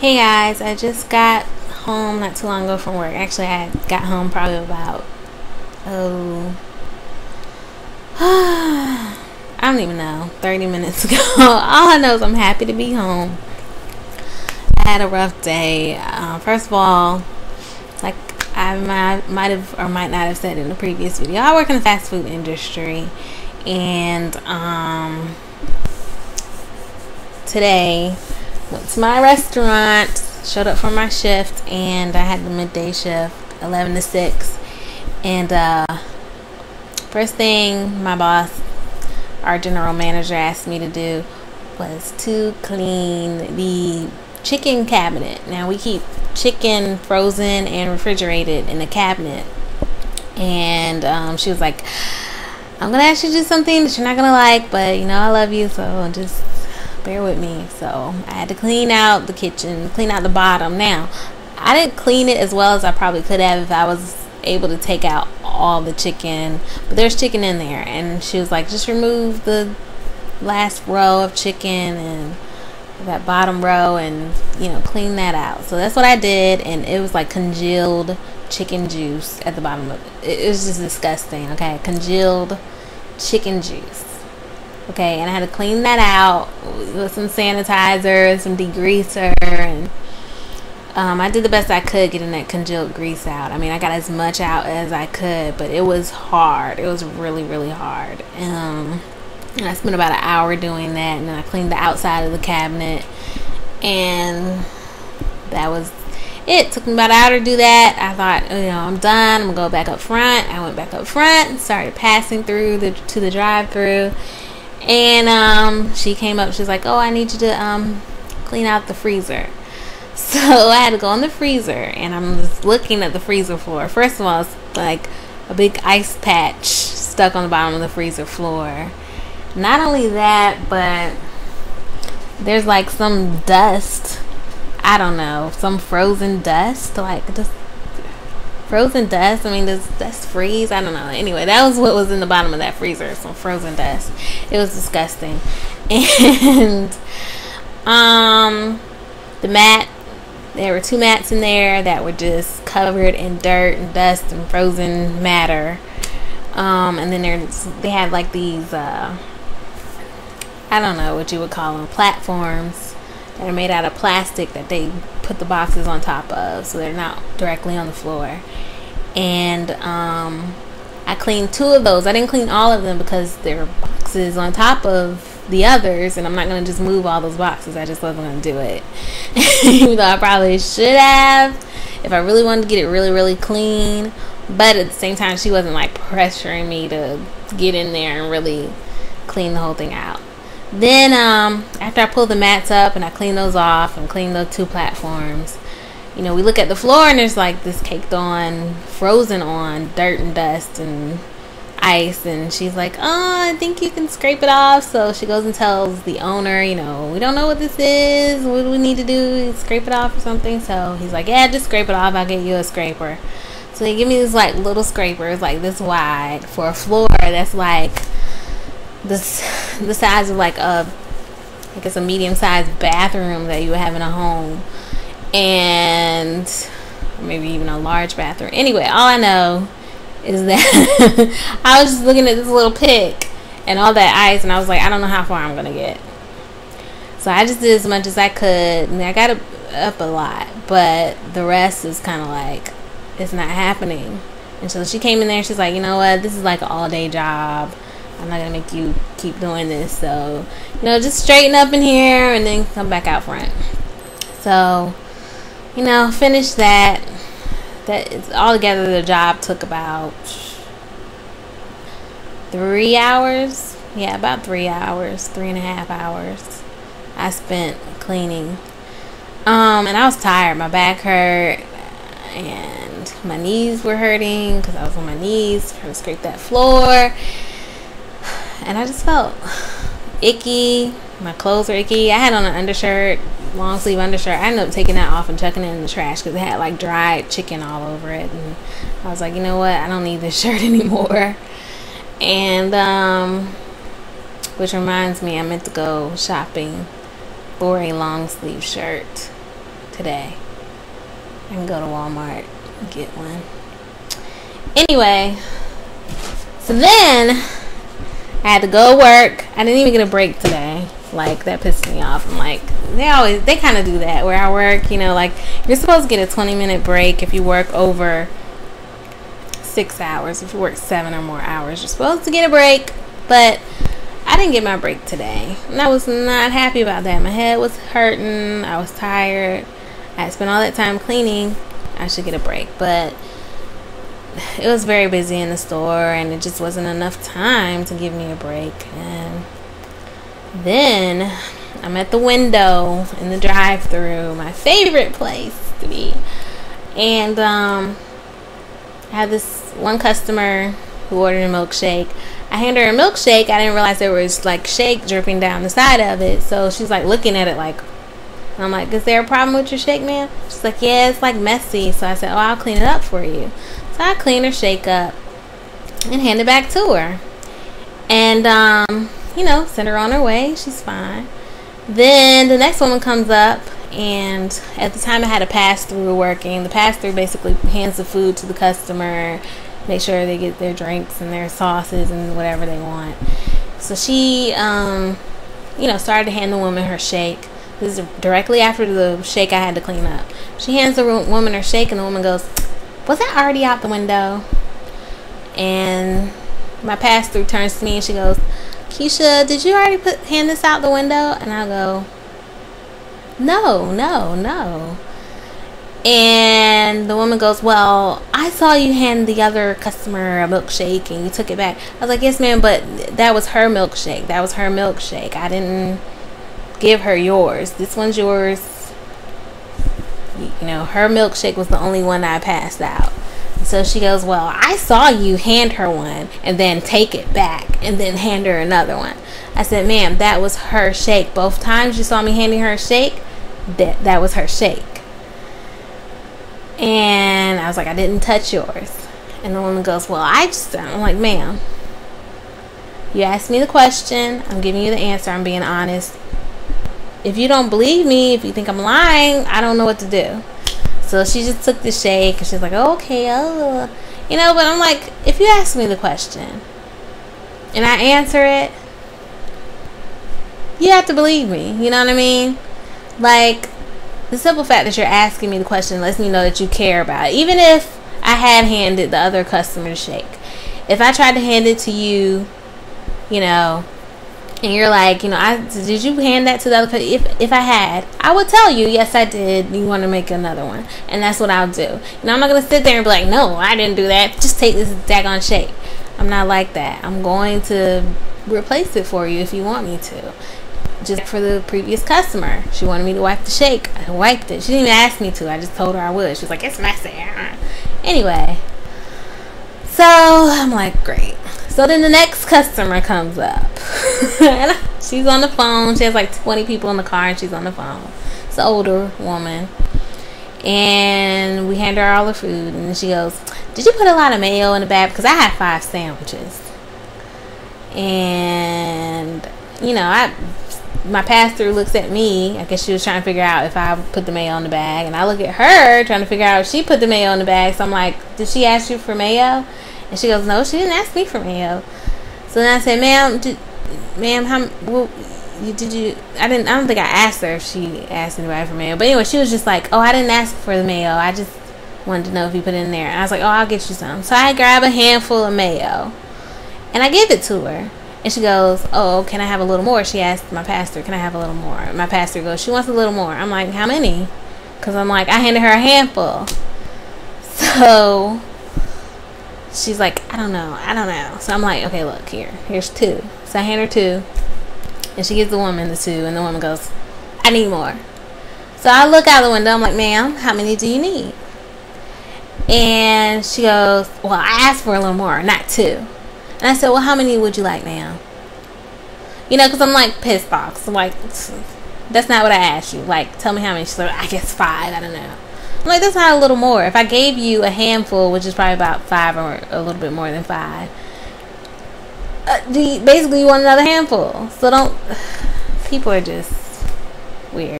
Hey guys, I just got home not too long ago from work. Actually, I got home probably about, I don't even know, 30 minutes ago. All I know is I'm happy to be home. I had a rough day. First of all, like I might have or might not have said in the previous video, I work in the fast food industry, and today went to my restaurant, showed up for my shift, and I had the midday shift, 11 to 6. And first thing my boss, our general manager, asked me to do was to clean the chicken cabinet. Now we keep chicken frozen and refrigerated in the cabinet, and she was like, I'm gonna ask you to do something that you're not gonna like, but you know I love you, so just bear with me. So I had to clean out the kitchen, clean out the bottom. Now I didn't clean it as well as I probably could have if I was able to take out all the chicken, but there's chicken in there, and she was like, just remove the last row of chicken and that bottom row, and you know, clean that out. So that's what I did, and it was like congealed chicken juice at the bottom of it. It was just disgusting. Okay, congealed chicken juice. Okay, and I had to clean that out with some sanitizer, some degreaser, and I did the best I could getting that congealed grease out. I mean, I got as much out as I could, but it was hard. It was really, really hard. And I spent about an hour doing that, and then I cleaned the outside of the cabinet, and that was it. Took me about an hour to do that. I thought, you know, I'm done. I'm gonna go back up front. I went back up front and started passing through to the drive-thru. And she came up, she's like, oh, I need you to clean out the freezer. So I had to go in the freezer, and I'm just looking at the freezer floor. First of all, it's like a big ice patch stuck on the bottom of the freezer floor. Not only that, but there's like some dust, I don't know, some frozen dust, like just frozen dust. I mean, does dust freeze? I don't know. Anyway, that was what was in the bottom of that freezer, some frozen dust. It was disgusting. And the mat, there were 2 mats in there that were just covered in dirt and dust and frozen matter. And then they had like these I don't know what you would call them, platforms that are made out of plastic that they put the boxes on top of, so they're not directly on the floor. And I cleaned 2 of those. I didn't clean all of them because there were boxes on top of the others, and I'm not going to just move all those boxes. I just wasn't going to do it. Even though I probably should have if I really wanted to get it really, really clean. But at the same time, she wasn't like pressuring me to get in there and really clean the whole thing out. Then after I pulled the mats up and I cleaned those off and cleaned those 2 platforms, you know, we look at the floor and there's like this caked on, frozen on dirt and dust and ice, and she's like, oh, I think you can scrape it off. So she goes and tells the owner, you know, we don't know what this is, what do we need to do, scrape it off or something. So he's like, yeah, just scrape it off, I'll get you a scraper. So they give me this like little scraper, like this wide, for a floor that's like the size of like I guess a medium-sized bathroom that you would have in a home, and maybe even a large bathroom. Anyway, all I know is that I was just looking at this little pick and all that ice, and I was like, I don't know how far I'm gonna get. So I just did as much as I could, and I got up a lot, but the rest is kind of like, it's not happening. And so she came in there, she's like, you know what, this is like an all-day job, I'm not gonna make you keep doing this, so you know, just straighten up in here and then come back out front. So, you know, finished that. That is all together. The job took about 3 hours. Yeah, about 3 hours, 3.5 hours I spent cleaning. And I was tired. My back hurt and my knees were hurting because I was on my knees trying to scrape that floor. And I just felt icky. My clothes were icky. I had on an undershirt, long sleeve undershirt. I ended up taking that off and chucking it in the trash because it had like dried chicken all over it. And I was like, you know what? I don't need this shirt anymore. And which reminds me, I meant to go shopping for a long sleeve shirt today. I can go to Walmart and get one. Anyway, so then I had to go work. I didn't even get a break today. Like, that pissed me off. I'm like, they kind of do that where I work, you know, like, you're supposed to get a 20-minute break if you work over 6 hours. If you work 7 or more hours, you're supposed to get a break. But I didn't get my break today, and I was not happy about that. My head was hurting. I was tired. I had spent all that time cleaning. I should get a break, but it was very busy in the store, and it just wasn't enough time to give me a break. And then I'm at the window in the drive-thru, my favorite place to be, and I had this one customer who ordered a milkshake. I handed her a milkshake. I didn't realize there was like shake dripping down the side of it, so she's like looking at it like, and I'm like, is there a problem with your shake, ma'am? She's like, yeah, it's like messy. So I said, oh, I'll clean it up for you. So I cleaned her shake up and hand it back to her, and you know, send her on her way. She's fine. Then the next woman comes up, and at the time I had a pass-through working. The pass-through basically hands the food to the customer, make sure they get their drinks and their sauces and whatever they want. So she, you know, started to hand the woman her shake. This is directly after the shake I had to clean up. She hands the woman her shake, and the woman goes, was that already out the window? And my pass-through turns to me and she goes, Keisha, did you already hand this out the window? And I go, no. And the woman goes, well, I saw you hand the other customer a milkshake and you took it back. I was like, yes, ma'am, but that was her milkshake. That was her milkshake. I didn't give her yours. This one's yours. You know, her milkshake was the only one I passed out. So she goes, well, I saw you hand her one and then take it back and then hand her another one. I said, ma'am, that was her shake. Both times you saw me handing her a shake, that was her shake. And I was like, I didn't touch yours. And the woman goes, well, I'm like, ma'am, you asked me the question. I'm giving you the answer. I'm being honest. If you don't believe me, if you think I'm lying, I don't know what to do. So she just took the shake and she's like, oh, okay, you know, but I'm like, if you ask me the question and I answer it, you have to believe me. You know what I mean? Like, the simple fact that you're asking me the question lets me know that you care about it. Even if I had handed the other customer the shake, if I tried to hand it to you, you know, and you're like, you know, did you hand that to the other person? If I had, I would tell you, yes, I did. You want to make another one, and that's what I'll do. You know, I'm not gonna sit there and be like, no, I didn't do that. Just take this daggone shake. I'm not like that. I'm going to replace it for you if you want me to. Just for the previous customer, she wanted me to wipe the shake. I wiped it. She didn't even ask me to. I just told her I would. She was like, it's messy. Anyway, so I'm like, great. So then the next customer comes up. And she's on the phone. She has like 20 people in the car and she's on the phone. It's an older woman. And we hand her all the food. And she goes, did you put a lot of mayo in the bag? Because I had 5 sandwiches. And, you know, my pass-through looks at me. I guess she was trying to figure out if I put the mayo in the bag. And I look at her trying to figure out if she put the mayo in the bag. So I'm like, did she ask you for mayo? And she goes, no, she didn't ask me for mayo. So then I said, ma'am, I don't think I asked her if she asked anybody for mayo. But anyway, she was just like, oh, I didn't ask for the mayo. I just wanted to know if you put it in there. And I was like, oh, I'll get you some. So I grab a handful of mayo and I give it to her. And she goes, oh, can I have a little more? She asked my pastor, can I have a little more? My pastor goes, she wants a little more. I'm like, how many? Because I'm like, I handed her a handful. So she's like, I don't know. So I'm like, okay, look, here's 2. So I hand her 2. And she gives the woman the 2. And the woman goes, I need more. So I look out the window. I'm like, ma'am, how many do you need? And she goes, well, I asked for a little more, not 2. And I said, well, how many would you like, ma'am? You know, because I'm like pissed off. So like, that's not what I asked you. Like, tell me how many. She's like, I guess 5. I don't know. I'm like, that's not a little more. If I gave you a handful, which is probably about 5 or a little bit more than 5, basically you want another handful. So people are just weird.